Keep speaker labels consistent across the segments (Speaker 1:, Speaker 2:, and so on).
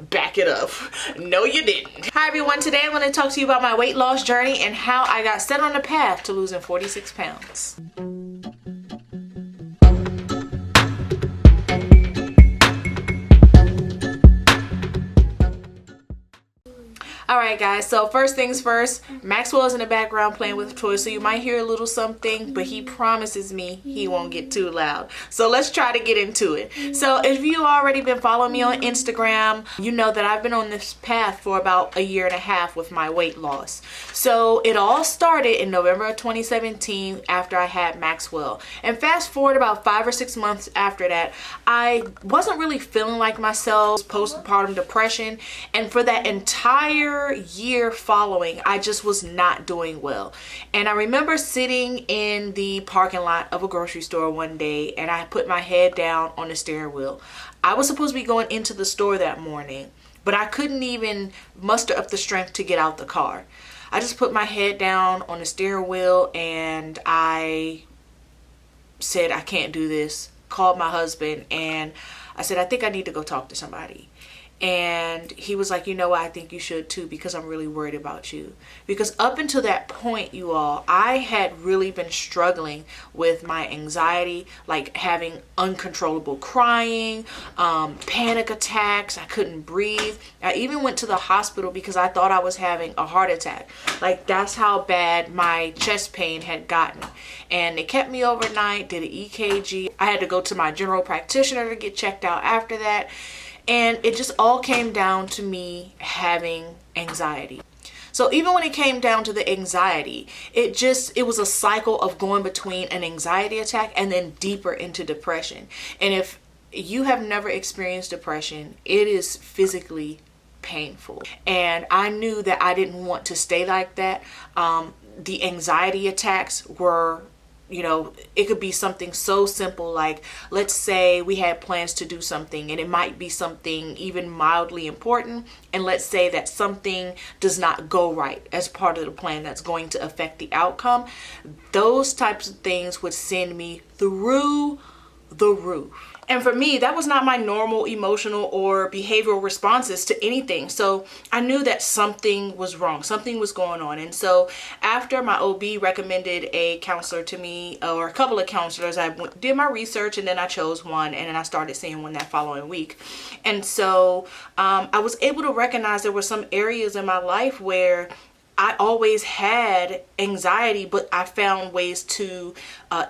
Speaker 1: Back it up. No, you didn't. Hi everyone, today I'm going to talk to you about my weight loss journey and how I got set on the path to losing 46 pounds. Alright guys, so first things first, Maxwell is in the background playing with toys, so you might hear a little something, but he promises me he won't get too loud. So let's try to get into it. So if you already been following me on Instagram, you know that I've been on this path for about a year and a half with my weight loss. So it all started in November of 2017 after I had Maxwell. And fast forward about 5 or 6 months after that, I wasn't really feeling like myself, postpartum depression, and for that entire year following, I just was not doing well. And I remember sitting in the parking lot of a grocery store one day, and I put my head down on the steering wheel. I was supposed to be going into the store that morning, but I couldn't even muster up the strength to get out the car. I just put my head down on the steering wheel and I said, I can't do this. Called my husband and I said, I think I need to go talk to somebody. And he was like, you know what, I think you should too, because I'm really worried about you. Because up until that point, you all, I had really been struggling with my anxiety, like having uncontrollable crying, panic attacks. I couldn't breathe. I even went to the hospital because I thought I was having a heart attack. Like, that's how bad my chest pain had gotten. And they kept me overnight, did an EKG. I had to go to my general practitioner to get checked out after that. And it just all came down to me having anxiety. So even when it came down to the anxiety, it was a cycle of going between an anxiety attack and then deeper into depression. And if you have never experienced depression, it is physically painful. And I knew that I didn't want to stay like that. The anxiety attacks were, you know, it could be something so simple like, let's say we had plans to do something and it might be something even mildly important. And let's say that something does not go right as part of the plan that's going to affect the outcome. Those types of things would send me through the roof. And for me, that was not my normal emotional or behavioral responses to anything. So I knew that something was wrong, something was going on. And so after my OB recommended a counselor to me, or a couple of counselors, I did my research and then I chose one, and then I started seeing one that following week. And so I was able to recognize there were some areas in my life where I always had anxiety, but I found ways to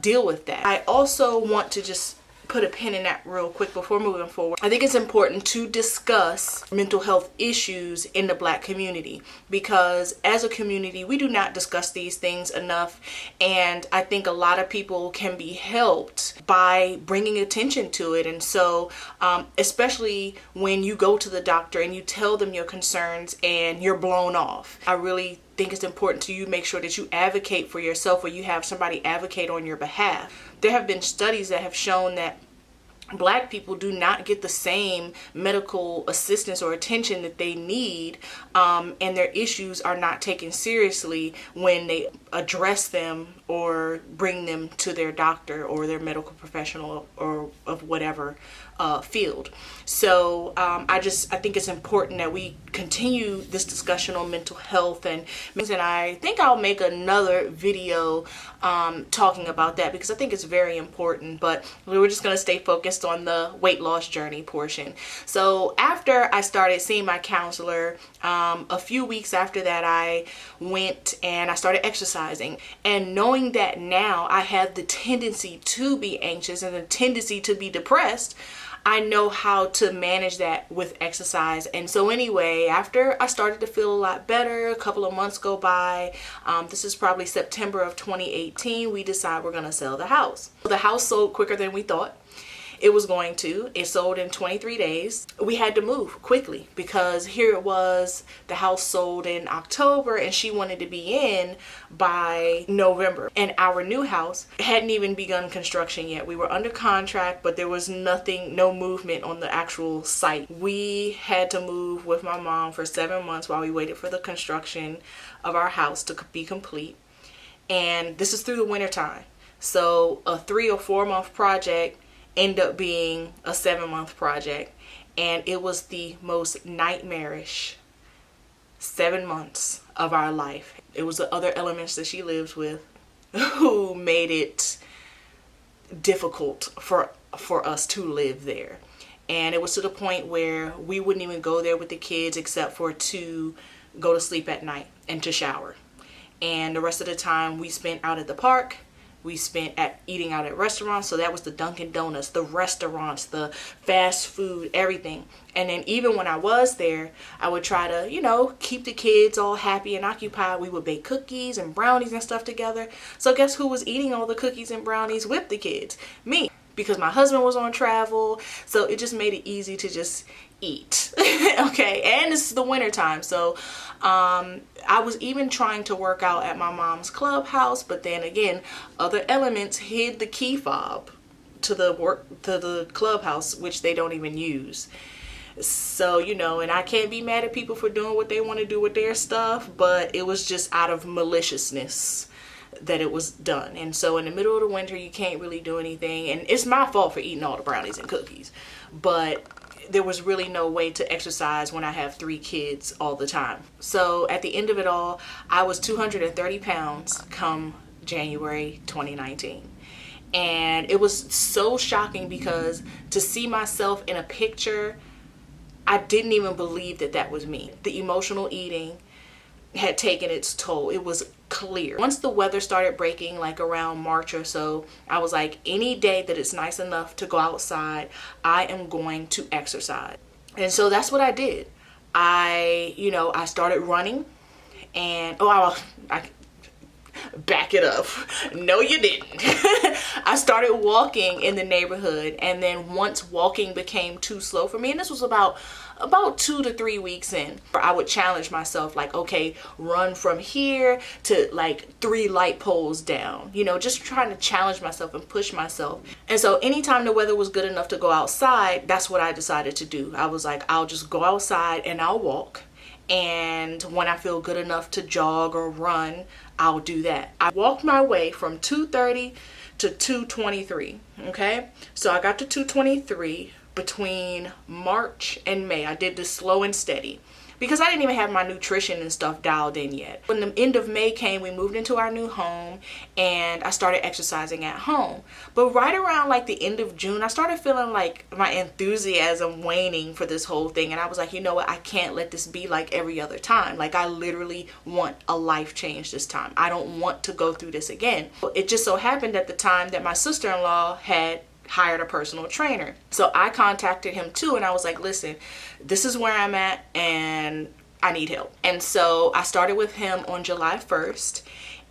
Speaker 1: deal with that. I also want to just put a pin in that real quick before moving forward. I think it's important to discuss mental health issues in the Black community, because as a community, we do not discuss these things enough. And I think a lot of people can be helped by bringing attention to it. And so, especially when you go to the doctor and you tell them your concerns and you're blown off, I really think it's important to you make sure that you advocate for yourself, or you have somebody advocate on your behalf. There have been studies that have shown that Black people do not get the same medical assistance or attention that they need, and their issues are not taken seriously when they address them or bring them to their doctor or their medical professional or of whatever field. So I think it's important that we continue this discussion on mental health, and I think I'll make another video talking about that, because I think it's very important. But we're just going to stay focused on the weight loss journey portion. So after I started seeing my counselor, a few weeks after that, I went and I started exercising. And knowing that now I have the tendency to be anxious and the tendency to be depressed, I know how to manage that with exercise. And so anyway, after I started to feel a lot better, a couple of months go by. This is probably September of 2018. We decide we're going to sell the house. The house sold quicker than we thought it was going to. It sold in 23 days. We had to move quickly because here it was, the house sold in October and she wanted to be in by November. And our new house hadn't even begun construction yet. We were under contract, but there was nothing, no movement on the actual site. We had to move with my mom for 7 months while we waited for the construction of our house to be complete. And this is through the winter time. So a 3 or 4 month project ended up being a 7 month project. And it was the most nightmarish 7 months of our life. It was the other elements that she lives with who made it difficult for us to live there. And it was to the point where we wouldn't even go there with the kids except for to go to sleep at night and to shower. And the rest of the time we spent out at the park. We spent eating out at restaurants. So that was the Dunkin' Donuts, the restaurants, the fast food, everything. And then even when I was there, I would try to, you know, keep the kids all happy and occupied. We would bake cookies and brownies and stuff together. So guess who was eating all the cookies and brownies with the kids? Me. Because my husband was on travel. So it just made it easy to just eat. Okay. And this is the winter time. So I was even trying to work out at my mom's clubhouse, but then again, other elements hid the key fob to the clubhouse, which they don't even use. So, you know, and I can't be mad at people for doing what they want to do with their stuff, but it was just out of maliciousness that it was done. And so in the middle of the winter, you can't really do anything. And it's my fault for eating all the brownies and cookies, but there was really no way to exercise when I have 3 kids all the time. So at the end of it all, I was 230 pounds come January 2019. And it was so shocking because to see myself in a picture, I didn't even believe that that was me. The emotional eating had taken its toll. It was clear. Once the weather started breaking, like around March or so, I was like, any day that it's nice enough to go outside, I am going to exercise. And so that's what I did. I started running, and I back it up. No, you didn't. I started walking in the neighborhood, and then once walking became too slow for me, and this was about 2 to 3 weeks in, I would challenge myself, like, okay, run from here to like 3 light poles down, you know, just trying to challenge myself and push myself. And so anytime the weather was good enough to go outside, that's what I decided to do. I was like, I'll just go outside and I'll walk. And when I feel good enough to jog or run, I'll do that. I walked my way from 230 to 223. Okay. So I got to 223 between March and May. I did this slow and steady because I didn't even have my nutrition and stuff dialed in yet. When the end of May came, we moved into our new home and I started exercising at home. But right around like the end of June, I started feeling like my enthusiasm waning for this whole thing. And I was like, you know what? I can't let this be like every other time. Like, I literally want a life change this time. I don't want to go through this again. It just so happened at the time that my sister-in-law had hired a personal trainer. So I contacted him too, and I was like, listen, this is where I'm at and I need help. And so I started with him on July 1st,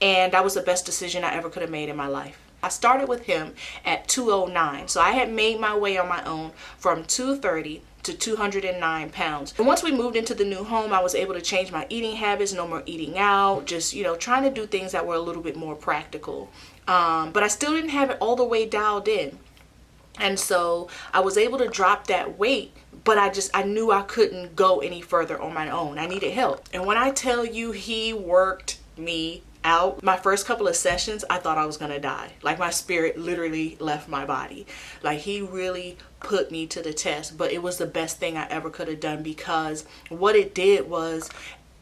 Speaker 1: and that was the best decision I ever could have made in my life. I started with him at 209. So I had made my way on my own from 230 to 209 pounds. And once we moved into the new home, I was able to change my eating habits, no more eating out, just, you know, trying to do things that were a little bit more practical. But I still didn't have it all the way dialed in. And so I was able to drop that weight, but I knew I couldn't go any further on my own. I needed help. And when I tell you he worked me out, my first couple of sessions, I thought I was gonna die. Like, my spirit literally left my body. Like, he really put me to the test, but it was the best thing I ever could have done, because what it did was,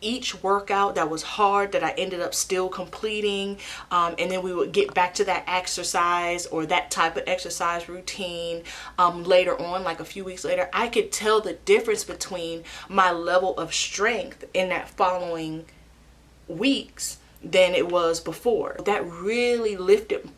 Speaker 1: each workout that was hard that I ended up still completing, and then we would get back to that exercise or that type of exercise routine later on, like a few weeks later, I could tell the difference between my level of strength in that following weeks than it was before. That really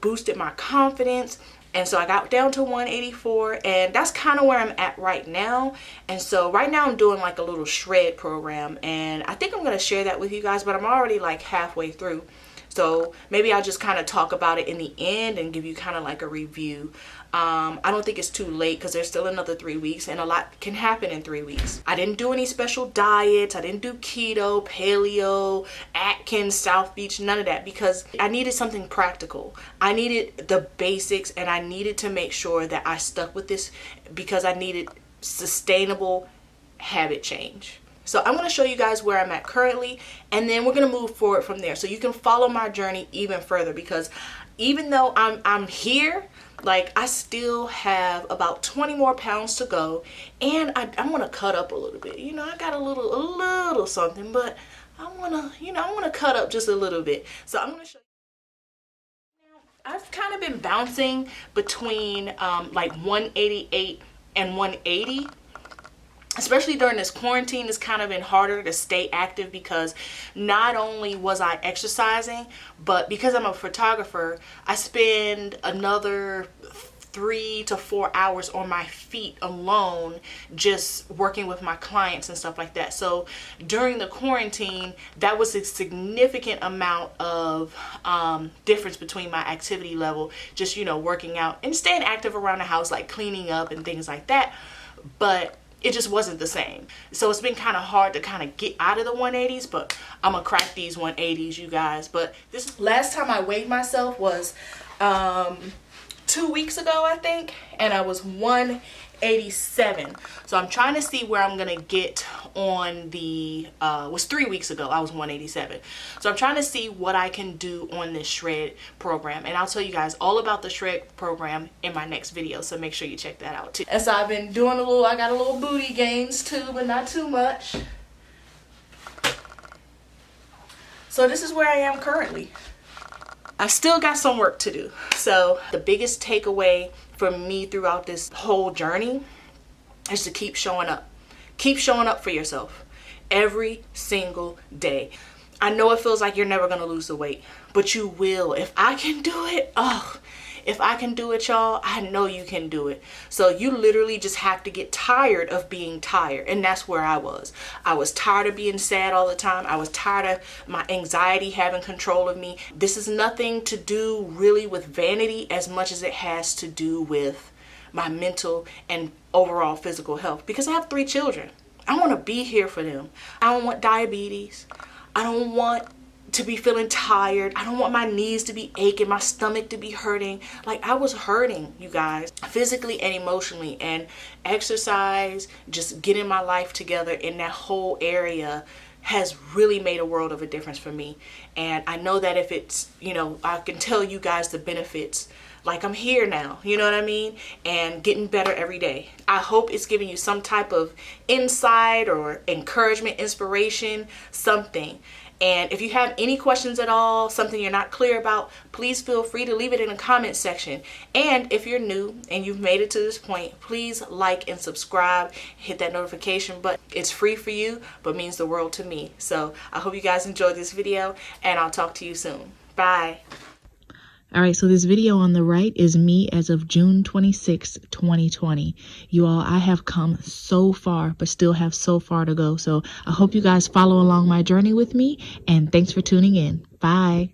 Speaker 1: boosted my confidence. And so I got down to 184, and that's kind of where I'm at right now. And so right now I'm doing like a little shred program, and I think I'm going to share that with you guys, but I'm already like halfway through. So maybe I'll just kind of talk about it in the end and give you kind of like a review. I don't think it's too late because there's still another 3 weeks, and a lot can happen in 3 weeks. I didn't do any special diets. I didn't do keto, paleo, Atkins, South Beach, none of that, because I needed something practical. I needed the basics, and I needed to make sure that I stuck with this because I needed sustainable habit change. So I'm going to show you guys where I'm at currently, and then we're going to move forward from there so you can follow my journey even further, because even though I'm here, Like, I still have about 20 more pounds to go, and I want to cut up a little bit. You know, I got a little something, but I want to cut up just a little bit. So I'm going to show you. Now, I've kind of been bouncing between like 188 and 180. Especially during this quarantine, it's kind of been harder to stay active because not only was I exercising, but because I'm a photographer, I spend another 3 to 4 hours on my feet alone just working with my clients and stuff like that. So during the quarantine, that was a significant amount of difference between my activity level, just, you know, working out and staying active around the house, like cleaning up and things like that. But it just wasn't the same. So it's been kind of hard to kind of get out of the 180s, but I'm gonna crack these 180s, you guys. But this last time I weighed myself was 2 weeks ago, I think, and I was 187. So I'm trying to see where I'm gonna get on the was 3 weeks ago, I was 187. So I'm trying to see what I can do on this shred program, and I'll tell you guys all about the shred program in my next video, so make sure you check that out too. And so I've been doing I got a little booty gains too, but not too much. So this is where I am currently. I still got some work to do. So the biggest takeaway for me throughout this whole journey is to keep showing up. Keep showing up for yourself every single day. I know it feels like you're never going to lose the weight, but you will. If I can do it, if I can do it, y'all, I know you can do it. So you literally just have to get tired of being tired. And that's where I was. I was tired of being sad all the time. I was tired of my anxiety having control of me. This is nothing to do really with vanity as much as it has to do with my mental and overall physical health, because I have 3 children. I want to be here for them. I don't want diabetes. I don't want to be feeling tired. I don't want my knees to be aching, my stomach to be hurting. Like, I was hurting, you guys, physically and emotionally, and exercise, just getting my life together in that whole area has really made a world of a difference for me. And I know that if it's, you know, I can tell you guys the benefits. Like, I'm here now, you know what I mean? And getting better every day. I hope it's giving you some type of insight or encouragement, inspiration, something. And if you have any questions at all, something you're not clear about, please feel free to leave it in the comment section. And if you're new and you've made it to this point, please like and subscribe, hit that notification button. It's free for you, but means the world to me. So I hope you guys enjoyed this video, and I'll talk to you soon. Bye.
Speaker 2: All right, so this video on the right is me as of June 26, 2020. You all, I have come so far, but still have so far to go. So I hope you guys follow along my journey with me, and thanks for tuning in. Bye.